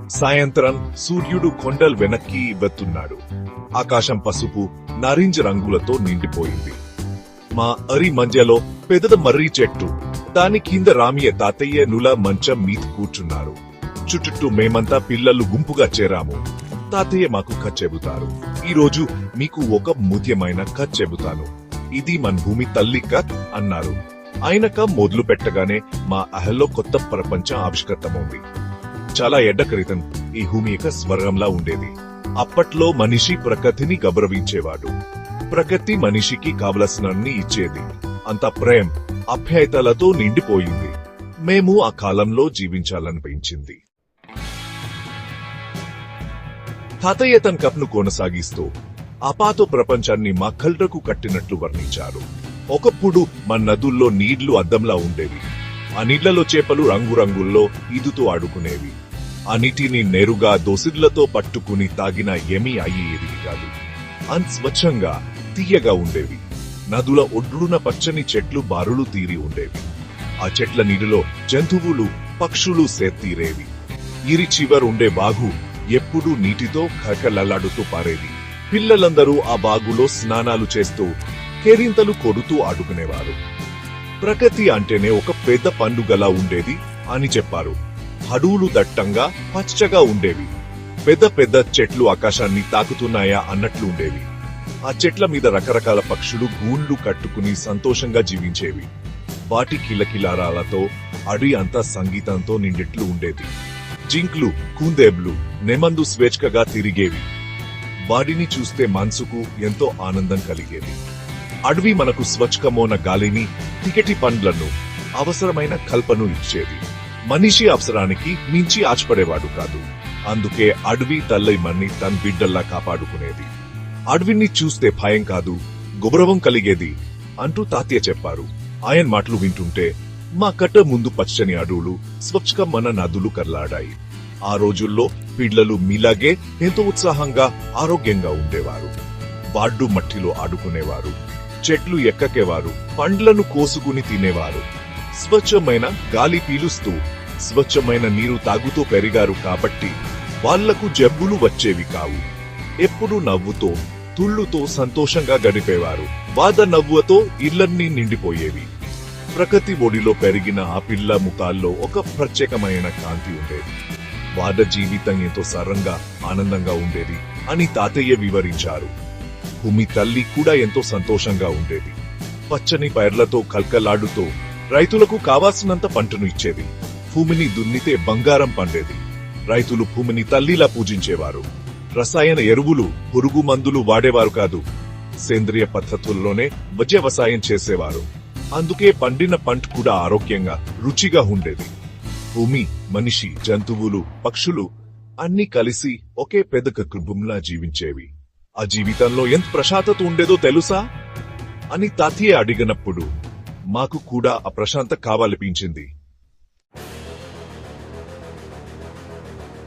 సాయంత్రం సూర్యుడు కొండల్ వెనక్కి వెళ్తున్నాడు. ఆకాశం పసుపు నారింజ రంగులతో నిండిపోయింది. మా అరి మధ్యలో పెద్ద మర్రి చెట్టు, దాని కింద రామయ్య తాతయ్య నుల మంచం మీద కూర్చున్నారు. చుట్టూ మేమంతా పిల్లలు గుంపుగా చేరాము. తాతయ్య మాకు కథ చెబుతారు. ఈరోజు మీకు ఒక ముఖ్యమైన కథ చెబుతాను. ఇది మన భూమి తల్లి కథ అన్నారు. ఆయనక మొదలు పెట్టగానే మా అహల్లో కొత్త ప్రపంచం ఆవిష్కృతమవుంది. చాలా ఏళ్ల క్రితం ఈ భూమి ఒక స్వర్గంలా ఉండేది. అప్పట్లో మనిషి ప్రకృతిని గౌరవించేవాడు. ప్రకృతి మనిషికి కావలసినన్ని ఇచ్చేది. అంత ప్రేమ ఆప్యాయతలతో నిండిపోయింది. మేము ఆ కాలంలో జీవించాలనిపించింది. తాతయ్య తన కథను కొనసాగిస్తూ అపాతో ప్రపంచాన్ని మా కళ్ళకు కట్టినట్లు వర్ణించారు. ఒకప్పుడు మన నదుల్లో నీళ్లు అద్దంలా ఉండేవి. ఆ నీళ్లలో చేపలు రంగురంగుల్లో ఈదుతూ ఆడుకునేవి. ఆ నీటిని నేరుగా దోసిళ్లతో పట్టుకుని తాగినా ఏమీ అయ్యేది కాదు. అంత స్వచ్ఛంగా తీయగా ఉండేవి. నదుల ఒడ్డున పచ్చని చెట్లు బారులు తీరి ఉండేవి. ఆ చెట్ల నీటిలో జంతువులు పక్షులు సేత్తీరేవి. ఈరి చివరుండే బాగు ఎప్పుడూ నీటితో కలకలలాడుతూ పారేది. పిల్లలందరూ ఆ బాగులో స్నానాలు చేస్తూ కేరింతలు కొడుతూ ఆడుకునేవారు. ప్రకృతి అంటేనే ఒక పెద్ద పండుగలా ఉండేది అని చెప్పారు. అడవులు దట్టంగా పచ్చగా ఉండేవి. పెద్ద పెద్ద చెట్లు ఆకాశాన్ని తాకుతున్నాయా అన్నట్లు ఉండేవి. ఆ చెట్ల మీద రకరకాల పక్షులు గూళ్లు కట్టుకుని సంతోషంగా జీవించేవి. వాటి కిలకిలారాలతో అడవి అంతా సంగీతంతో నిండిట్లు ఉండేది. జింక్లు కుందేబ్లు నెమందు స్వేచ్ఛగా తిరిగేవి. వాటిని చూస్తే మనసుకు ఎంతో ఆనందం కలిగేది. అడవి మనకు స్వచ్ఛమైన గాలిని, తికటి పండ్లను, అవసరమైన కల్పను ఇచ్చేది. మనిషి అవసరానికి మించి ఆశపడేవాడు కాదు. అందుకే అడవి తల్లి మన్ని తన బిడ్డల్లా కాపాడుకునేది. అడవిని చూస్తే భయం కాదు, గౌరవం కలిగేది అంటూ తాతయ్య చెప్పారు. ఆయన మాటలు వింటుంటే మా కట్ట ముందు పచ్చని అడవులు, స్వచ్ఛమైన నదులు కర్లాడాయి. ఆ రోజుల్లో పిల్లలు మీలాగే ఎంతో ఉత్సాహంగా ఆరోగ్యంగా ఉండేవారు. వాడ్డు మట్టిలో ఆడుకునేవారు, చెట్లు ఎక్కకేవారు, పండ్లను కోసుకుని తినేవారు. స్వచ్ఛమైన గాలి పీలుస్తూ స్వచ్ఛమైన నీరు తాగుతూ పెరిగారు కాబట్టి వాళ్లకు జబ్బులు వచ్చేవి కావు. ఎప్పుడూ నవ్వుతో తుళ్ళుతో సంతోషంగా గడిపేవారు. బాధ నవ్వుతో ఇళ్లన్నీ నిండిపోయేవి. ప్రకృతి ఒడిలో పెరిగిన ఆ పిల్ల ముఖాల్లో ఒక ప్రత్యేకమైన కాంతి ఉండేది. వాద జీవితం ఎంతో సరళంగా ఆనందంగా ఉండేది అని తాతయ్య వివరించారు. భూమి తల్లి కూడా ఎంతో సంతోషంగా ఉండేది. పచ్చని పైర్లతో కల్కలాడుతూ రైతులకు కావాల్సినంత పంటను ఇచ్చేది. భూమిని దున్నితే బంగారం పండేది. రైతులు భూమిని తల్లిలా పూజించేవారు. రసాయన ఎరువులు, పురుగు మందులు వాడేవారు కాదు. సేంద్రియ పద్ధతుల్లోనే వ్యవసాయం చేసేవారు. అందుకే పండిన పంట కూడా ఆరోగ్యంగా రుచిగా ఉండేది. భూమి, మనిషి, జంతువులు, పక్షులు అన్ని కలిసి ఒకే పెద్ద కుటుంబంలా జీవించేవి. ఆ జీవితంలో ఎంత ప్రశాంతత ఉండేదో తెలుసా అని తాతయ్య అడిగినప్పుడు మాకు కూడా ఆ ప్రశాంతత కావాలనిపించింది.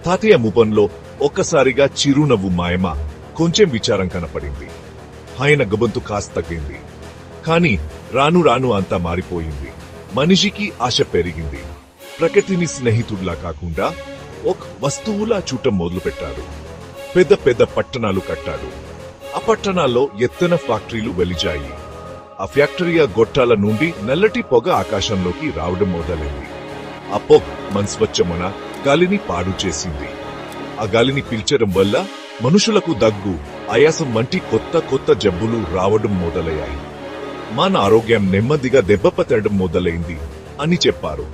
తాతయ్య ముఖంలో ఒక్కసారిగా చిరునవ్వు మాయమ, కొంచెం విచారం కనపడింది. ఆయన గొంతు కాస్త తగ్గింది. కాని రాను రాను అంతా మారిపోయింది. మనిషికి ఆశ పెరిగింది. ప్రకృతిని స్నేహితుడిలా కాకుండా ఒక వస్తువులా చూడటం మొదలుపెట్టాడు. పెద్ద పెద్ద పట్టణాలు కట్టాడు. ఆ పట్టణాల్లో ఎత్తైన ఫ్యాక్టరీలు వెలిచాయి. ఆ ఫ్యాక్టరీల గొట్టాల నుండి నల్లటి పొగ ఆకాశంలోకి రావడం మొదలైంది. ఆ పొగ మన స్వచ్ఛమైన గాలిని పాడు చేసింది. ఆ గాలిని పీల్చడం వల్ల మనుషులకు దగ్గు, ఆయాసం వంటి కొత్త కొత్త జబ్బులు రావడం మొదలయ్యాయి. మన ఆరోగ్యం నెమ్మదిగా దెబ్బపట్టడం మొదలైంది అని చెప్పారు.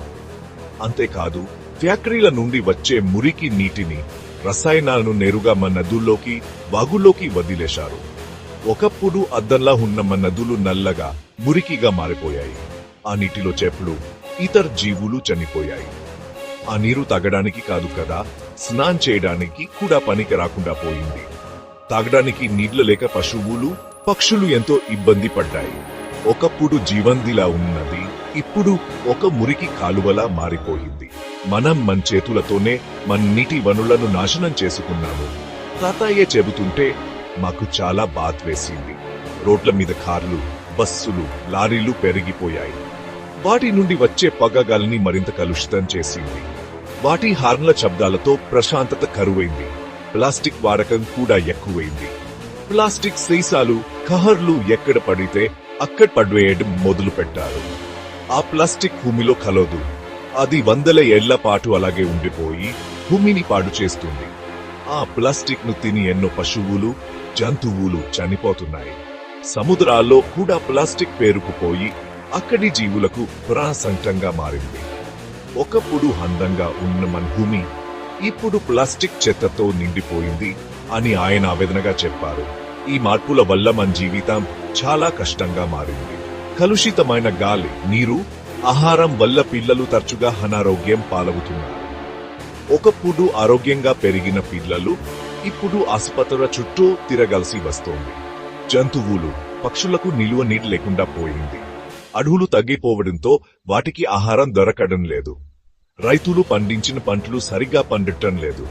అంతేకాదు, ఫ్యాక్టరీల నుండి వచ్చే మురికి నీటిని, రసాయనాలను నేరుగా మన నదుల్లోకి, వాగుల్లోకి వదిలేశారు. ఒకప్పుడు అద్దంలా ఉన్న మన నదులు నల్లగా, మురికిగా మారిపోయాయి. ఆ నీటిలో చేపలు, ఇతర జీవులు చనిపోయాయి. ఆ నీరు తాగడానికి కాదు కదా, స్నానం చేయడానికి కూడా పనికి రాకుండా పోయింది. తాగడానికి నీళ్లు లేక పశువులు, పక్షులు ఎంతో ఇబ్బంది పడ్డాయి. ఒకప్పుడు జీవందిలా ఉన్నది ఇప్పుడు ఒక మురికి కాలువలా మారిపోయింది. మనం మన చేతులతోనే మన నీటి వనులను నాశనం చేసుకున్నాము. తాతయ్య చెబుతుంటే మాకు చాలా బాధ వేసింది. రోడ్ల మీద కార్లు, బస్సులు, లారీలు పెరిగిపోయాయి. వాటి నుండి వచ్చే పొగ గాలిని మరింత కలుషితం చేసింది. వాటి హార్న్ల శబ్దాలతో ప్రశాంతత కరువైంది. ప్లాస్టిక్ వాడకం కూడా ఎక్కువైంది. ప్లాస్టిక్ సీసాలు, కవర్లు ఎక్కడ పడితే అక్కడ పడవేయడం మొదలు పెట్టారు. ఆ ప్లాస్టిక్ భూమిలో కలదు. అది వందల ఏళ్ల పాటు అలాగే ఉండిపోయి భూమిని పాడు చేస్తుంది. ఆ ప్లాస్టిక్ ను తిని ఎన్నో పశువులు, జంతువులు చనిపోతున్నాయి. సముద్రాల్లో కూడా ప్లాస్టిక్ పేరుకుపోయి అక్కడి జీవులకు ప్రాణసంకటంగా మారింది. ఒకప్పుడు అందంగా ఉన్న మన భూమి ఇప్పుడు ప్లాస్టిక్ చెత్తతో నిండిపోయింది అని ఆయన ఆవేదనగా చెప్పారు. ఈ మార్పుల వల్ల మన జీవితం చాలా కష్టంగా మారింది. కలుషితమైన గాలి, నీరు, ఆహారం వల్ల పిల్లలు తరచుగా అనారోగ్యం పాలవుతున్నారు. ఒకప్పుడు ఆరోగ్యంగా పెరిగిన పిల్లలు ఇప్పుడు ఆసుపత్రుల చుట్టూ తిరగాల్సి వస్తోంది. జంతువులు, పక్షులకు నిలువ నీరు లేకుండా పోయింది. అడవులు తగ్గిపోవడంతో వాటికి ఆహారం దొరకడం లేదు. రైతులు పండించిన పంటలు సరిగ్గా పండటం లేదు.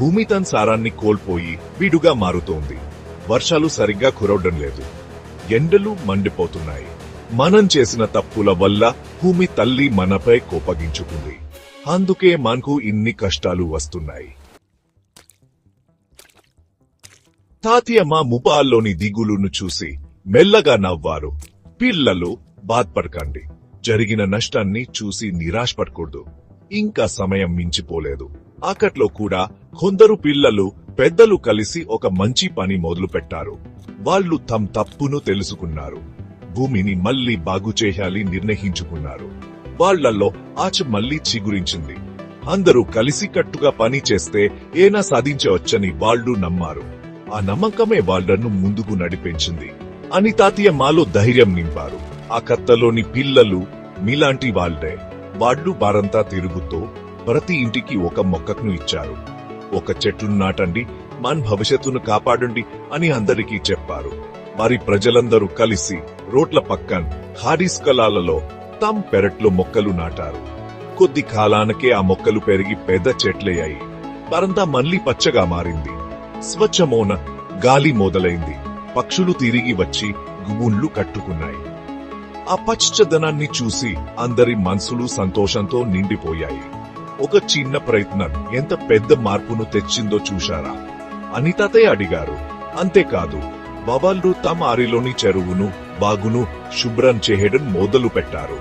భూమి తన సారాన్ని కోల్పోయి బీడుగా మారుతోంది. వర్షాలు సరిగ్గా కురవడం లేదు. ఎండలు మండిపోతున్నాయి. మనం చేసిన తప్పుల వల్ల భూమి తల్లి మనపై కోపగించుకుంది. అందుకే మనకు ఇన్ని కష్టాలు వస్తున్నాయి. తాతయ్యమ్మ ముఖాల్లోని దిగులును చూసి మెల్లగా నవ్వారు. పిల్లలు, బాధపడకండి. జరిగిన నష్టాన్ని చూసి నిరాశపడకూడదు. ఇంకా సమయం మించిపోలేదు. అక్కట్లో కూడా కొందరు పిల్లలు, పెద్దలు కలిసి ఒక మంచి పని మొదలు పెట్టారు. వాళ్ళు తమ తప్పును తెలుసుకున్నారు. భూమిని మళ్లీ బాగు చేయాలి నిర్ణయించుకున్నారు. వాళ్లలో ఆశ మళ్లీ చిగురించింది. అందరూ కలిసికట్టుగా పని చేస్తే ఏనా సాధించవచ్చని వాళ్ళు నమ్మారు. ఆ నమ్మకమే వాళ్లను ముందుకు నడిపించింది అని తాతయ్య మాలో ధైర్యం నింపారు. ఆ కథలోని పిల్లలు మీలాంటి వాళ్లే. వాళ్ళు వారంతా తిరుగుతూ ప్రతి ఇంటికి ఒక మొక్కను ఇచ్చారు. ఒక చెట్టును నాటండి, మన భవిష్యత్తును కాపాడండి అని అందరికీ చెప్పారు. వారి ప్రజలందరూ కలిసి రోడ్ల పక్కన, ఖాళీ స్థలాలలో తమ పెరట్లో మొక్కలు నాటారు. కొద్ది కాలానికే ఆ మొక్కలు పెరిగి పెద్ద చెట్లయ్యాయి. వారంతా మళ్లీ పచ్చగా మారింది. స్వచ్ఛమైన గాలి మొదలైంది. పక్షులు తిరిగి వచ్చి గుబున్లు కట్టుకున్నాయి. ఆ పచ్చదనాన్ని చూసి అందరి మనసులు సంతోషంతో నిండిపోయాయి. ఒక చిన్న ప్రయత్నం ఎంత పెద్ద మార్పును తెచ్చిందో చూశారా అని తాతయ్య అడిగారు. అంతేకాదు, బాబాలు తమ ఆరిలోని చెరువును, బాగును శుభ్రం చేయడం మొదలు పెట్టారు.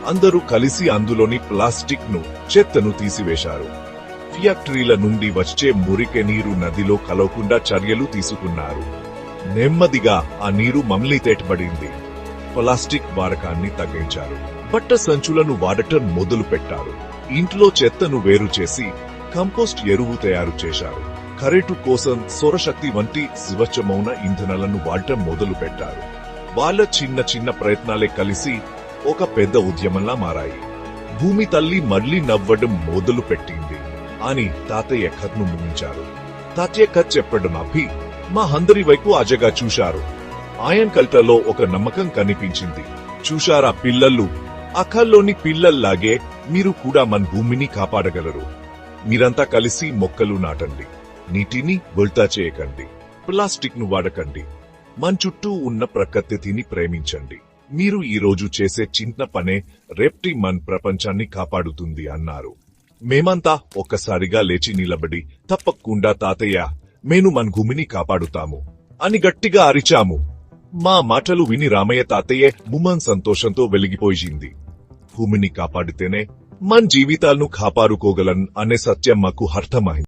అందరూ కలిసి అందులోని ప్లాస్టిక్ ను, చెత్తను తీసివేశారు. ఫ్యాక్టరీల నుండి వచ్చే మురికి నీరు నదిలో కలవకుండా చర్యలు తీసుకున్నారు. నెమ్మదిగా ఆ నీరు మమలీతేటబడింది. ప్లాస్టిక్ వాడకాన్ని తగ్గించారు. బట్ట సంచులను వాడటం మొదలు పెట్టారు. ఇంట్లో చెత్తను వేరు చేసి కంపోస్ట్ ఎరువు తయారు చేశారు. కరెంటు కోసం సౌరశక్తి వంటి స్వచ్ఛమైన ఇంధనాలను వాడటం మొదలు పెట్టారు. వాళ్ళ చిన్న చిన్న ప్రయత్నాలే కలిసి ఒక పెద్ద ఉద్యమంలా మారాయి. భూమి తల్లి మళ్లీ నవ్వడం మొదలు పెట్టింది అని తాతయ్య కథను ముగించారు. తాతయ్య కథ చెప్పడం అభి మా అందరి వైపు ఆజగా చూశారు. ఆయన కల్టలో ఒక నమ్మకం కనిపించింది. చూశారా పిల్లలు, ఆ కల్లోని పిల్లల్లాగే మీరు కూడా మన భూమిని కాపాడగలరు. మీరంతా కలిసి మొక్కలు నాటండి, నీటిని వృధా చేయకండి, ప్లాస్టిక్ ను వాడకండి, మన చుట్టూ ఉన్న ప్రకృతిని ప్రేమించండి. మీరు ఈ రోజు చేసే చిన్న పనే రేపటి మన ప్రపంచాన్ని కాపాడుతుంది అన్నారు. మేమంతా ఒక్కసారిగా లేచి నిలబడి తప్పకుండా తాతయ్య, మేము మన భూమిని కాపాడుతాము అని గట్టిగా అరిచాము. మా మాటలు విని రామయ్య తాతయ్య ముఖం సంతోషంతో వెలిగిపోయింది. భూమిని కాపాడితేనే మన జీవితాలను కాపాడుకోగలం అనే సత్యం మాకు అర్థమైంది.